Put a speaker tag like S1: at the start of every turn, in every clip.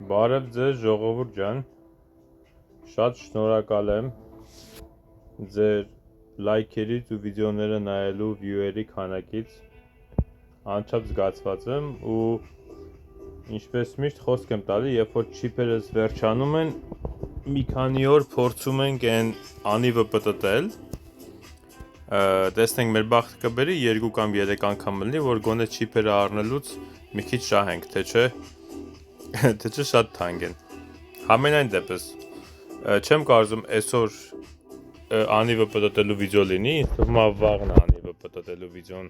S1: Բարև ձեզ ժողովուրդ ջան, շատ շնորհակալ եմ ձեր լայքերից ու վիդեոները նայելու վյուերի քանակից, անչափ զգացված եմ ու ինչպես միշտ խոսք եմ տալի, երբ որ չիպերս վերջանում են, մի քանի օր փորձում ենք այն անիվը պտտել, տեսնենք մեր բախտը կբերի 2 կամ 3 անգամ լինի, որ գոնե չիպերը առնելուց մի քիչ շահենք, թե չէ շատ թանկ են։ Համենայն դեպս, չեմ կարծում այսօր անիվը պտտելու վիդեո լինի, ինձ թվում է վաղն անիվը պտտելու վիդեոն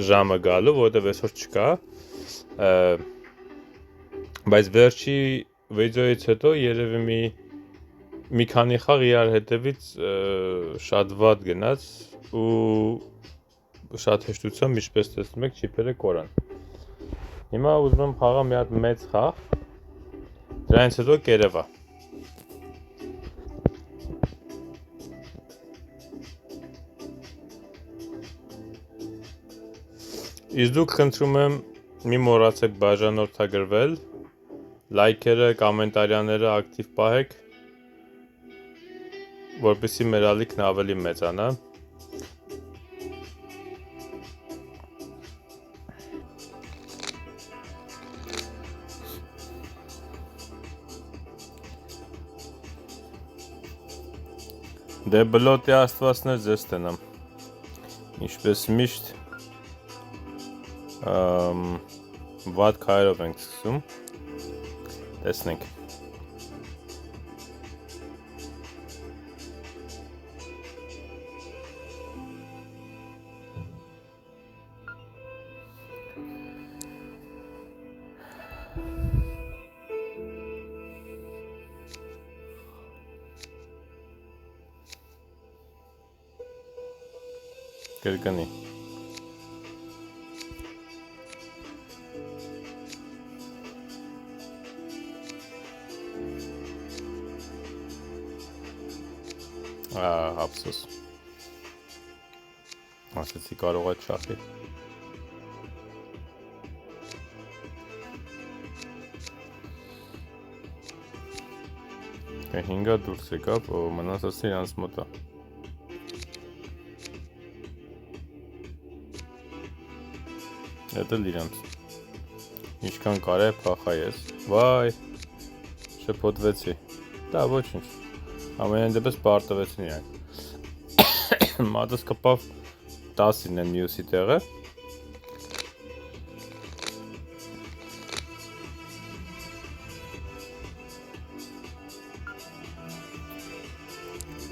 S1: ժամը գալու, որովհետև այսօր չկա, բայց վերջի վիդեոից հետո երևի մի քանի խաղ իրար հետևից շատ վատ գնաց ու շատ հեշտությամբ, ինչպես տեսնում եք, չիպերը կորան։ Հիմա ուզում եմ խաղալ մի հատ մեծ խաղ, դրանից հետո կերևա։ Իսկ դուք խնդրում եմ մի մոռացեք բաժանորդագրվել, լայքերը, կոմենտարիաները ակտիվ պահեք, որպեսզի մեր ալիքն ավելի մեծանա։ Դե բլոտի աստվածներ ձեզ տնեմ, ինչպես միշտ վատ քայլով ենք սկսում, տեսնենք։ Կրկնի։ Ափսոս։ Ասեցի կարող է չախի։ Հինգա դուրս եկավ, մնացածը իրանց մոտ է։ Դա իրանց։ Ինչքան կարե փախա ես։ Վայ, շփոթվեցի։ Դա ոչինչ։ Ամենայն դեպս պարտվեցին իրանք։ Մատս կպավ 10-ին են մյուսի տեղը։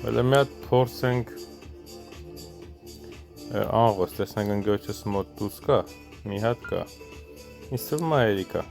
S1: Հələ մի հատ փորձենք աղոս, տեսնենք ընկերոջս մոտ դուրս կա, մի հատ կա, ինձ թվում է երիկա։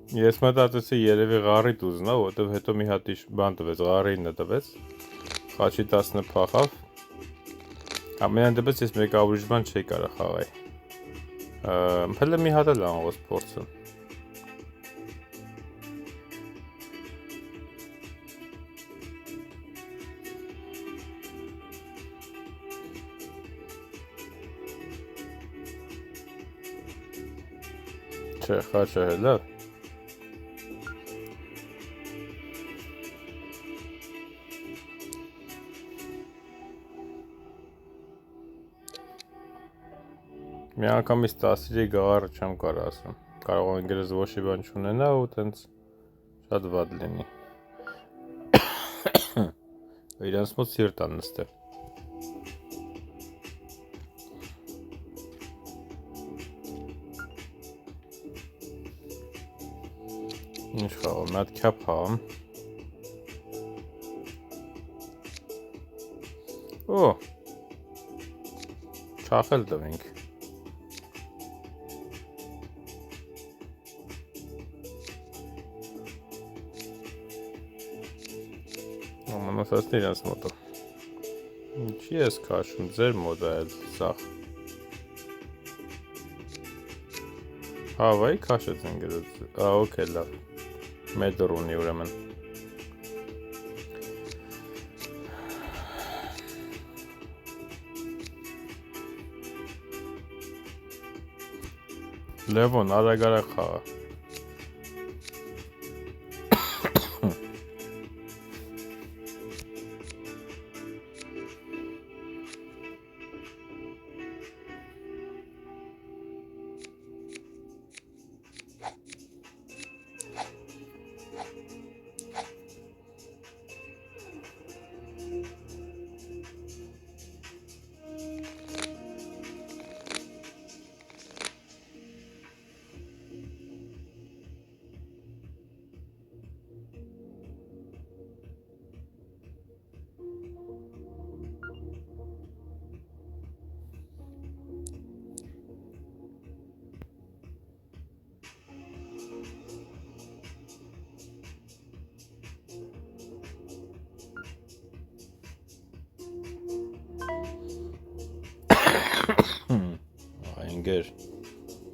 S1: Ես մտածեցի երևի ղարիտ ուզնա, որտեվ հետո մի հատ բան տվեց, ղարինը տվեց, խաչի 10-ը փախավ, ամենայն դեպս ես մեկ ուրիշ բան չէի կարա խաղայի, հələ մի հատ էլ անգոս փորձեմ։ Չէ, խաչը հելա։ Մի անգամից 10-ի գաղառը չեմ կարող ասեմ, կարող է ինգրես ոչ մի բան չունենա ու տենց շատ վատ լինի։ Իրանց մոտ սիրտ ան նստել։ Ինչ խաղամ, մի հատ քյափ խաղամ։ Օ, չախել տվենք։ Ամանասացն իրանց մոտը։ Ինչի ես քաշում, ձեր մոտ է էլ սաղ։ Հավայի քաշեց են գրոց, օքե լավ, մեդր ունի ուրեմն։ Լևոն, արագ խաղա։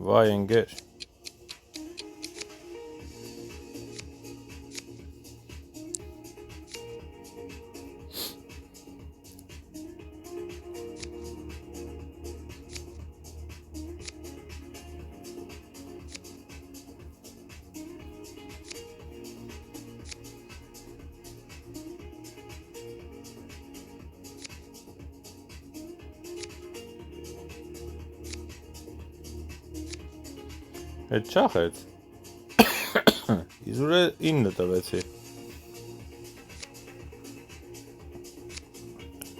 S1: Vay engel. Այդ չախեց, իզուր է 9 տվեցի,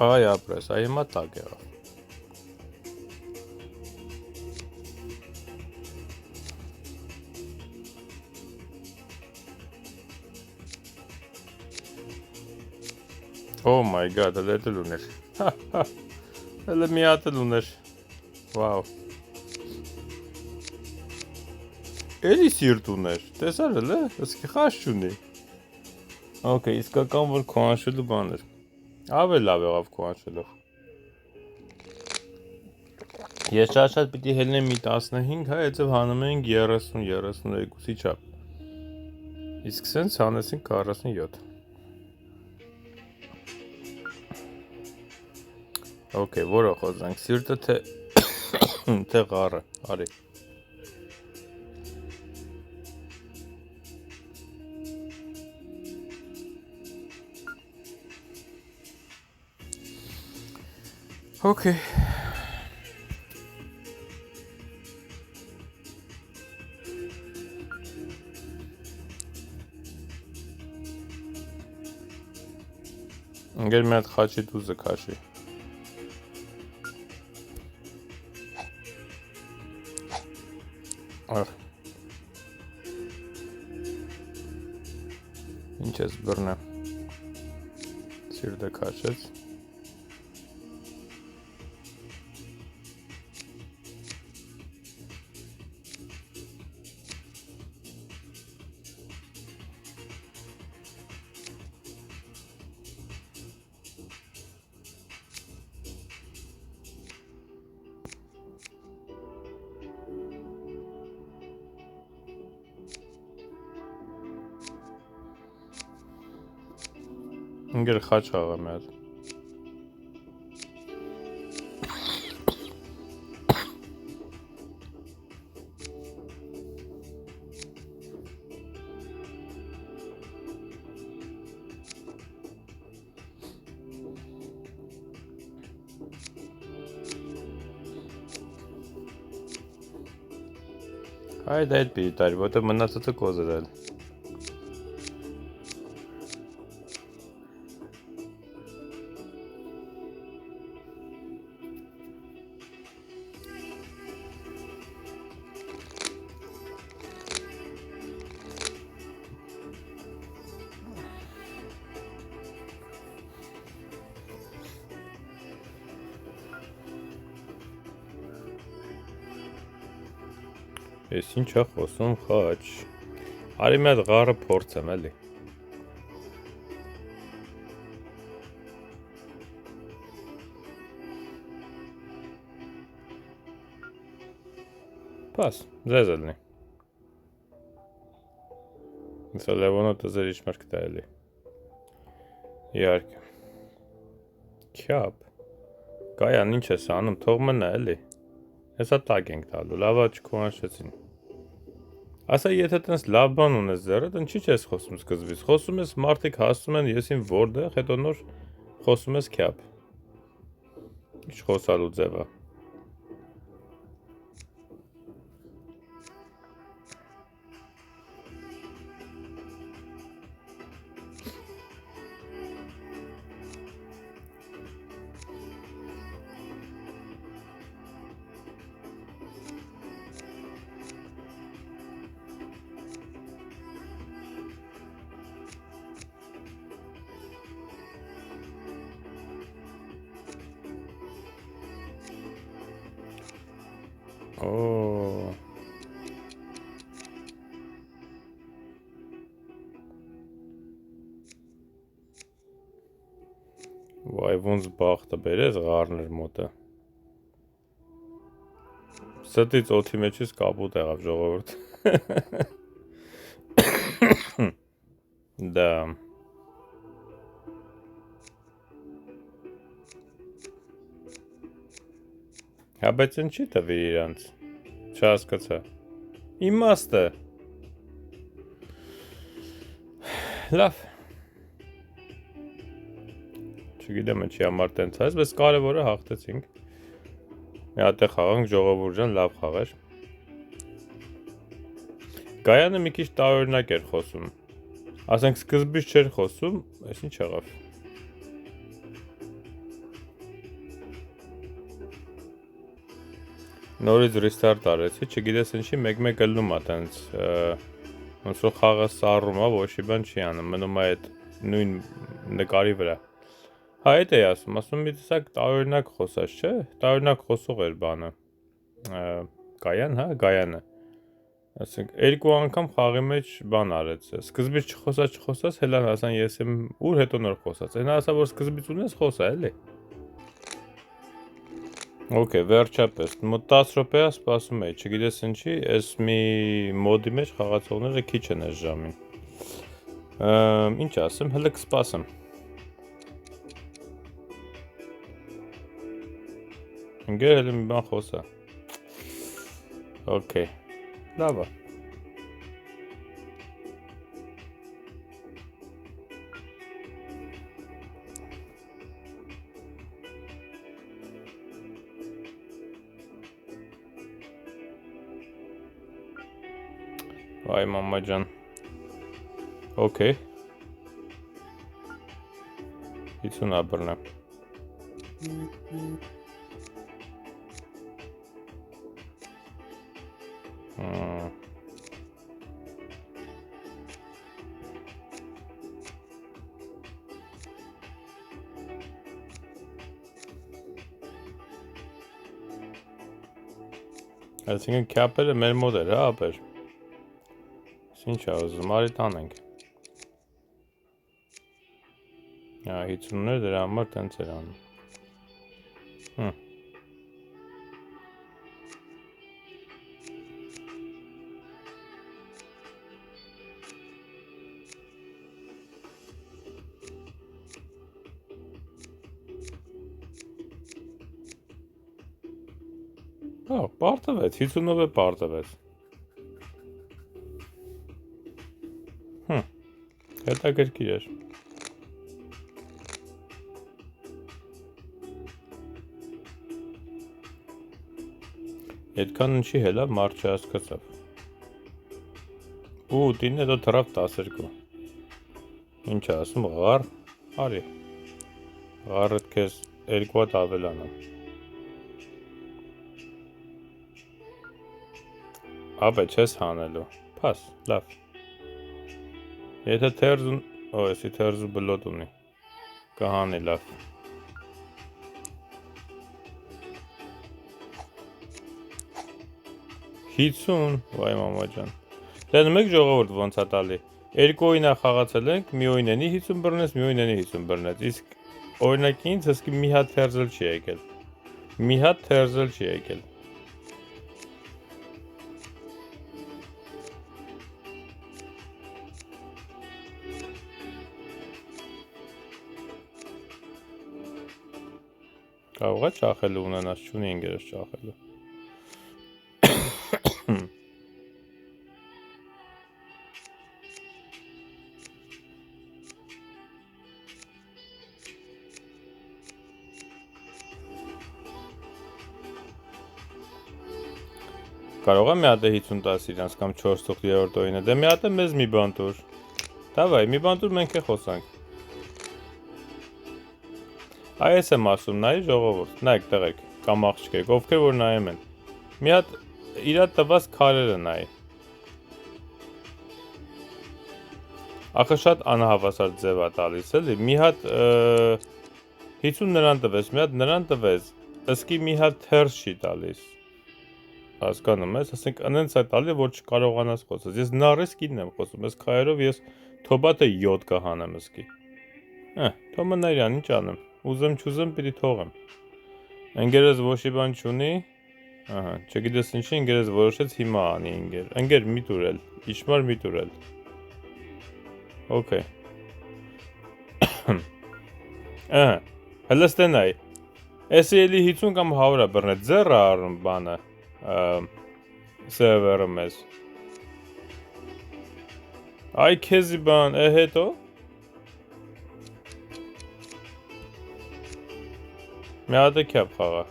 S1: այ ապրես, այ հիմա տակ եղավ, oh my god, հələ էլ ուներ, հələ մի հատ էլ ուներ, վավ, էլի սիրտ ուներ, տեսար էլ է, ըսկի խաշ չունի, okay, իսկական որ քոանշելու բան էր, ավել լավ եղավ քոանշելով, ես շատ պիտի հելնեմ մի 15, հա, եծև հանում ենք 30-32-ի չապ, իսկ սենց հանեսինք 47, okay, որը խոզանք, սիրտը թե ғարը, արի, okay. Ընգեր մի հատ խաչի դուզը քաշի։ Ինչ ես բռնը։ Սիրտը քաշեց։ Ընգեր խաչ խաղա մի հատ։ Հայդ այդ պիտի տարի, որտեղ մնացածը կոզր էլ։ Ես ինչ է խոսում խաչ։ Արի մի հատ ղարը փորձեմ էլի։ Պաս, ձեզ էլնի։ Իսա Լևոնը տզեր իչմար կտա էլի։ Իարկ։ Քյապ։ Կայան ինչ ես անում, թող մնա էլի։ Հեսա տակ ենք տալու, լավա չքոնաշեցին։ Ասա եթե տենց լավ բան ունես ձեռդ, ինչի՞ չես խոսում սկզբից։ Խոսում ես մարդիկ հասնում են եսին որտեղ, հետո նոր խոսում ես քյապ։ Ինչ խոսալու ձև է։ Օ։ Վայ ոնց բախտը բերես ղարներ մոտը։ Ստից օթի մեջից կապուտ եղավ ժողովուրդ։ Դա Հա բայց ինչի տվի իրանց։ Չհասկացա։ Իմաստը։ Լավ։ Չգիտեմ ինչի համար տենց այս, բայց կարևորը հաղթեցինք։ Մի հատ է խաղանք ժողովուրդ ջան, լավ խաղ էր։ Գայանը մի քիչ տարօրինակ էր խոսում։ Ասենք սկզբից չէր խոսում, այս ինչ եղավ։ Նորից restart արեցի, չգիտես ինչի, մեկ-մեկ ելնում է տենց ոնց որ խաղը սառում է, ոչ մի բան չի անում, մնում է այդ նույն նկարի վրա։ Հա այդ էի ասում մի տեսակ տարօրինակ խոսած, չէ՞, տարօրինակ խոսող էր բանը։ Գայան, հա, Գայանը։ Ասենք երկու անգամ խաղի մեջ բան արեց։ Սկզբից չխոսած, հելան ասան ես եմ ուր, հետո նոր խոսած։ Այնա ասա որ սկզբից ունես խոսա, էլի։ Okay, վերջապես, մոտ 10 րոպե է սպասում էի, չգիտես ինչի, այս մի մոդի մեջ խաղացողները քիչ են այս ժամին։ Ինչ ասեմ, հələ կսպասեմ։ Ընկեր հələ մի բան խոսա։ Okay, լավ է։ Vay mamacan. Okay. Hiç unutma. Այսինքն քյապերը մեր մոտ էր, հա, ապեր։ Ինչ է ուզում, արի տանենք։ Հա, 50-ներ դրա համար տենց էր անում։ Հա, պարտվեց, 50-ով է պարտվեց։ Հետաքրքիր էր։ Այդքան ինչի հելա մարդ չհասկացավ։ Ու տինը դո թրավ 12։ Ինչ է ասում, ղար, արի։ Ղարդ քեզ 2 հատ ավելանա։ Ապե չես հանելու։ Փաս, լավ։ Եթե թերզուն, էսի թերզու բլոտ ունի, կհանի լավ։ 50, վայ մամա ջան։ Դե մեկ ժողովուրդ ոնց է տալի։ Երկու օրինակ խաղացել ենք, մի օրինանի 50 բռնեց, մի օրինանի 50 բռնեց։ Իսկ օրինակ ինձ հսկի մի հատ թերզել չի եկել։ Մի հատ թերզել չի եկել։ Կարող է ճախելը ունենաս, չունի ինգերս ճախելը։ Կարող է մի հատ 50 տաս իրանց կամ 4 թուղթ 3-րդ օրինը, դե մի հատ է մեզ մի բան տուր։ Դավայ, մի բան տուր մենք է խոսանք։ Այս եմ ասում, նայի ժողովուրդ, նայեք տղեկ, կամ աղջկեք, ովքեր որ նայում են։ Մի հատ իրա տված քարերը նայի։ Ախը շատ անհավասար ձև է տալիս, էլի, մի հատ 50 նրան տվես, մի հատ նրան տվես, ըսկի մի հատ թերս չի տալիս։ Հասկանում ես, ասենք անենց է տալի, որ չկարողանաս խոսես։ Ես նարես կինն եմ խոսում, ես քայերով ես թոբատը 7 կհանեմ ըսկի։ Թոմը նայրան, ինչ անեմ, ուզեմ չուզեմ պիտի թողեմ։ Ընգերս ոչի բան չունի, չգիտես ինչի ընգերս որոշեց հիմա անի ընգեր մի տուրել, իչմար մի տուրել։ Okay. Հələ ստենայ, էսի էլի 50 կամ 100 բռնեց, ձեռը առում բանը, սևերը մեզ։ Այ քեզի բան, հետո։ Մի հատ է քյապ խաղա։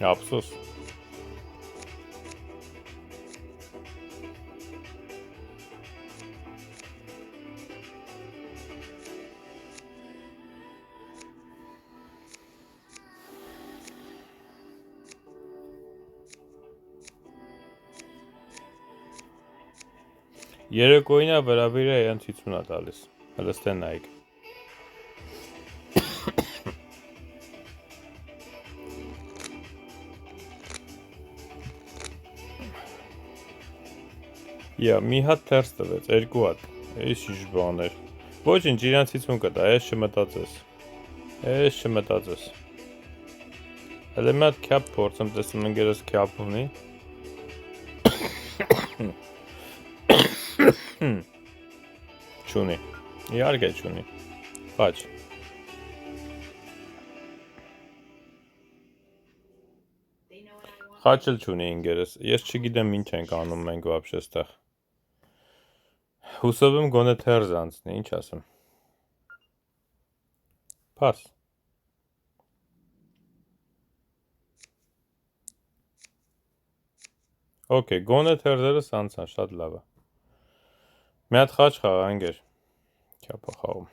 S1: Ափսոս։ Երեկոյինա վերաբիրը այն ցույցուն է տալիս։ Հələ ստեն նայեք։ Մի հատ թերս տվեց, երկու հատ, ես ինչ բաներ, ոչինչ իրանցիցուն կտա, ես չմտածես, հələ մի հատ քյապ փորձեմ, տեսնում ընգերս քյապ ունի, չունի, իհարկե չունի, խաչ, խաչ էլ չունի ընգերս, ես չգիտեմ ինչ ենք անում մենք վաբշե ստեղ, հուսով եմ գոնե թերզ անցնի, ինչ ասեմ, պաս, Okay, գոնե թերզերը սանցան, շատ լավ է, մի հատ խաչ խաղա ընգեր, քյապը խաղում,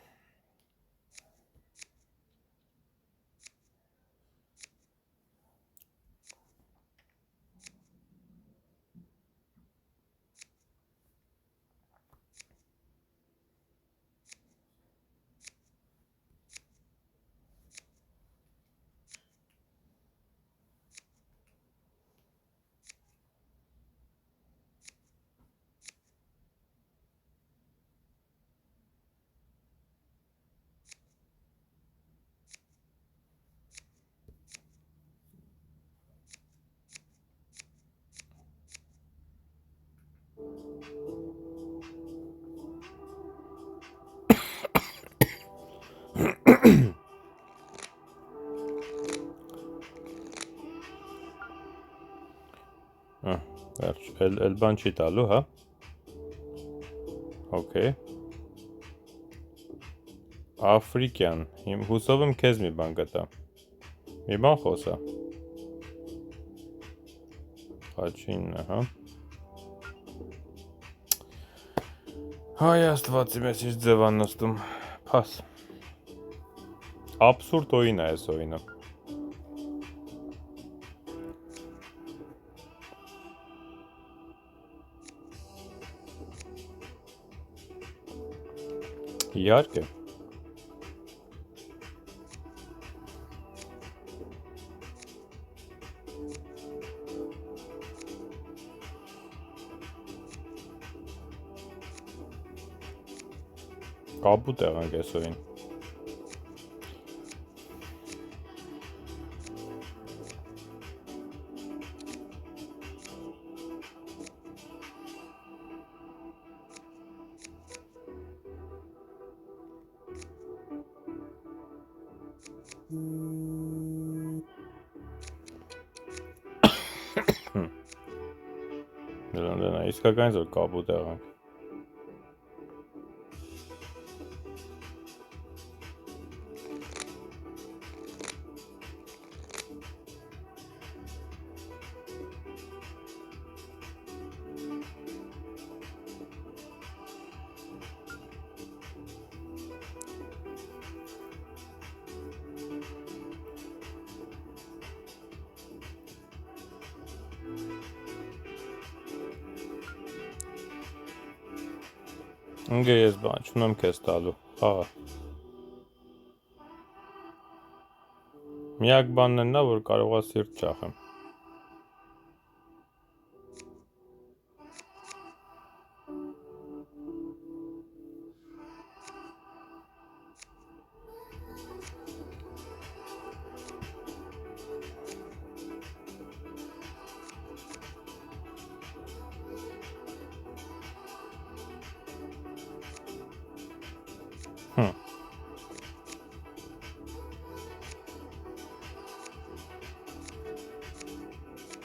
S1: էլ բան չի տալու, հա, Okay, Աֆրիկյան, հուսով եմ քեզ մի բան կտա, մի բան խոսա, խաչինը, հա, հայ աստվածի մեզ ինչ ձև աննստում, պաս, աբսուրդ օին է ես օինը, Իհարկե։ Կապուտ եղանք այսօրին։ Դրանց իսկական զոր կապուտ եղանք։ Ընկե ես բան չունեմ քեզ տալու, խաղա։ Միակ բանն են նա, որ կարողա սիրտ ճախեմ։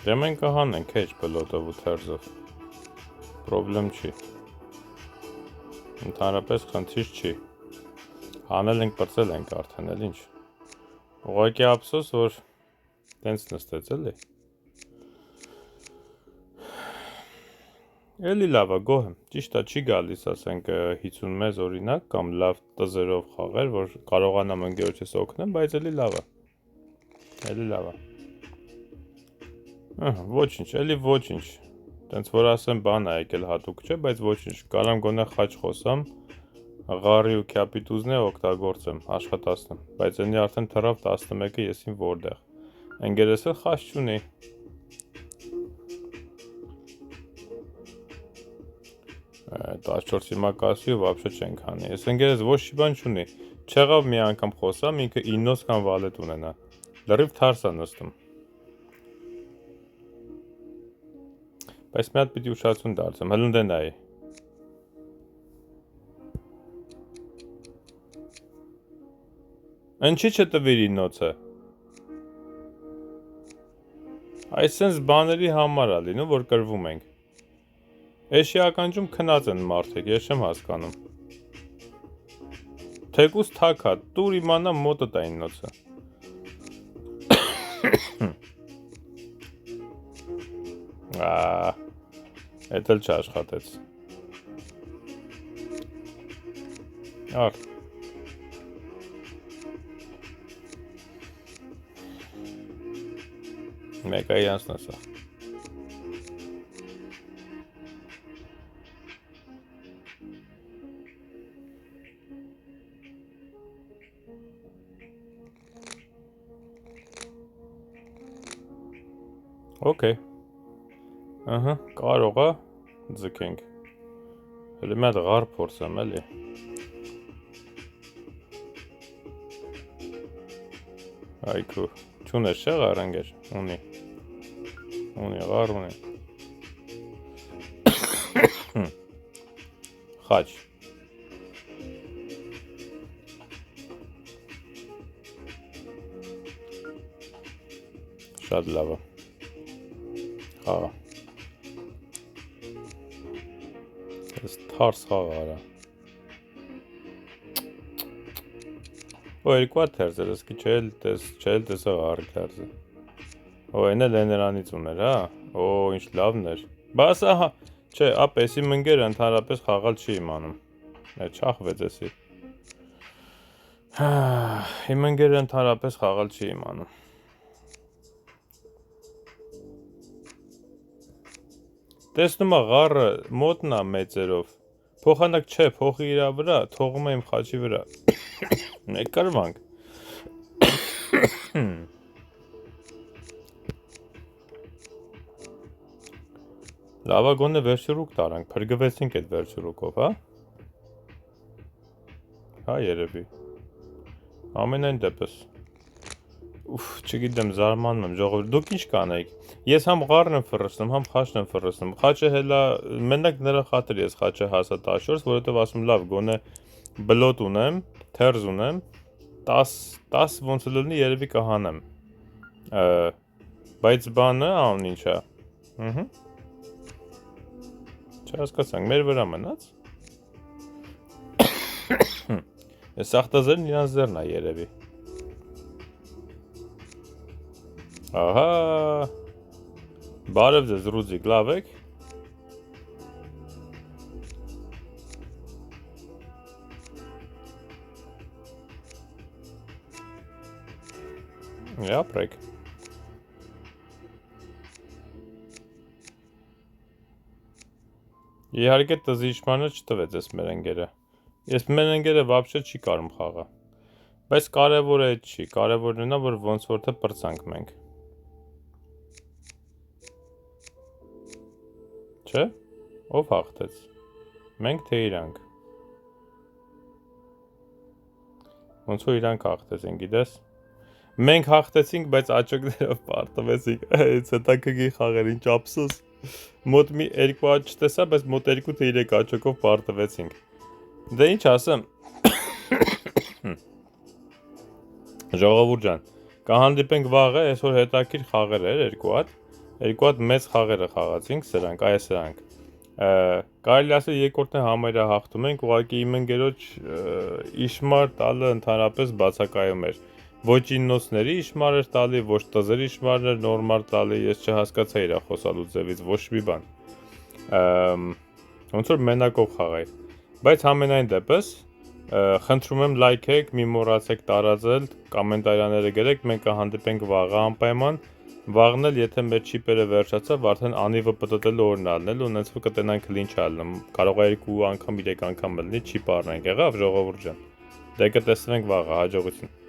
S1: Դե մենք կհանենք հեչ բլոտով ու թերզով, պրոբլեմ չի, ընդհանրապես խնդիր չի, հանել ենք պրծել ենք արդեն էլ ինչ, ուղղակի ափսոս, որ տենց նստեց էլի, էլի լավ է, գոհ եմ, ճիշտ է չի գալիս ասենք 50 մեզ օրինակ կամ լավ տզերով խաղեր, որ կարողանամ ընկերոջս օգնեմ, բայց էլի լավ է, ոչինչ, էլի ոչինչ, տենց որ ասեմ բան է եկել հատուկ չէ, բայց ոչինչ, կարամ գոնե խաչ խոսամ, ղարի ու կյապիտուզն է օգտագործեմ, աշխատացնեմ, բայց ենի արդեն թրավ 11-ը եսին որդեղ, ընգերես էլ խաչ չունի, 14 հիմակասի ու վապշե չենք հանի, ես ընգերես ոչ շի բան չունի, չեղավ մի անգամ խոսամ, ինքը 9 կան վալետ ունենա, լրիվ թարս է նստում, բայց մի հատ պիտի ուշացություն դարձեմ, հլնդե նայի։ Ընչի չտվիր ինոցը։ Այսենց բաների համար է լինում, որ կրվում ենք։ Էշի ականջում քնած են մարդիկ, ես չեմ հասկանում։ Թեկուս թակա, տուր իմանա մոտդ է ինոցը։ Էդ էլ չաշխատեց։ Արդ։ Մեկայի անցնա սա։ Okay. Ահա, կարող է ձգենք։ Հələ մի հատ ղար փորձեմ, էլի։ Այքո, չունես չէ ղար ընկեր, ունի։ Ունի, ղար ունի։ Խաչ։ Շատ լավ է։ Խաղա։ Ես թարս խաղա արա։ Ու երկու հատ թերձ էր, եսկի չել տեսա ղարի թերձը։ Ու այն էլ էներանից ուներ, հա։ Օ, ինչ լավն էր։ Բաս ահա, չէ, ապես իմ ընկերը ընդհանրապես խաղալ չի իմանում։ Չախվեց էսի։ Իմ ընկերը ընդհանրապես խաղալ չի իմանում։ Տեսնում է ղարը մոտնա մեծերով, Փոխանակ չէ, փոխի իր վրա, թողում եմ խաչի վրա։ Ներկարվանք։ Լավա գոնե վերջի ռուկ տարանք, փրկվեցինք այդ վերջի ռուկով, հա։ Հա երևի։ Ամենայն դեպս։ Ուֆ, չգիտեմ, զարմանում եմ, ժողովուրդ, դուք ինչ կանեիք։ Ես համ ղարն եմ ֆռսնում, համ խաչն եմ ֆռսնում։ Խաչը հելա, մենակ նրա խաթր ես խաչը հասա 14, որովհետև ասում լավ, գոնե բլոտ ունեմ, թերզ ունեմ, 10 ոնց լինի երևի կհանեմ։ Բայց բանը ան ինչա։ Չհասկացանք, մեր վրա մնաց։ Այս սախտազերն իրանց ձեռն է երևի։ Ահա։ Բարև ձեզ Ռուզիկ, լավ եք։ Ապրեք։ Իհարկե տզիշխմանը չտվեց ես մերենգերը։ Ես մերենգերը վաբշե չի կարում խաղա։ Բայց կարևորը այդ չի, կարևորն նա, որ ոնց որ թե պրծանք մենք։ Չէ՞։ Ով հաղթեց։ Մենք թե իրանք։ Ոնց որ իրանք հաղթեցին, գիտես։ Մենք հաղթեցինք, բայց աճոգներով պարտվեցինք։ Այս հետաքրքիր խաղեր, ինչ ափսոս։ Մոտ մի 2 աճ չտեսա, բայց մոտ 2 թե 3 աճոգով պարտվեցինք։ Դե ինչ ասեմ։ Ժողովուրդ ջան, կհանդիպենք վաղը, այսօր հետաքրքիր խաղեր էր 2 հատ։ 2 հատ մեծ խաղերը խաղացինք, սրանք, այ սրանք։ Կարելի ասել երկրորդն համարյա հաղթում ենք, ուղղակի իմ ընկերոջ իշմար տալը ընդհանրապես բացակայում էր։ Ոչ իննոցների իշմար էր տալի, ոչ տզերի իշմարն էր նորմալ տալի, ես չհասկացա իր խոսալու ձևից ոչ մի բան։ Ոնց որ մենակով խաղայի։ Բայց համենայն դեպս խնդրում եմ լայքեք, մի մոռացեք տարածել, կոմենտարիաները գրեք, մենք կհանդիպենք վաղը անպայման։ Վաղն էլ եթե մեր չիպերը վերջացավ, արդեն անիվը պտտելու օրն ալնել ու նենց որ կտենանք լինչ ալնում։ Կարող է 2 անգամ 3 անգամ լինի չիպ առնենք, եղավ ժողովուրդ ջան։ Դե կտեսնենք վաղը, հաջողություն։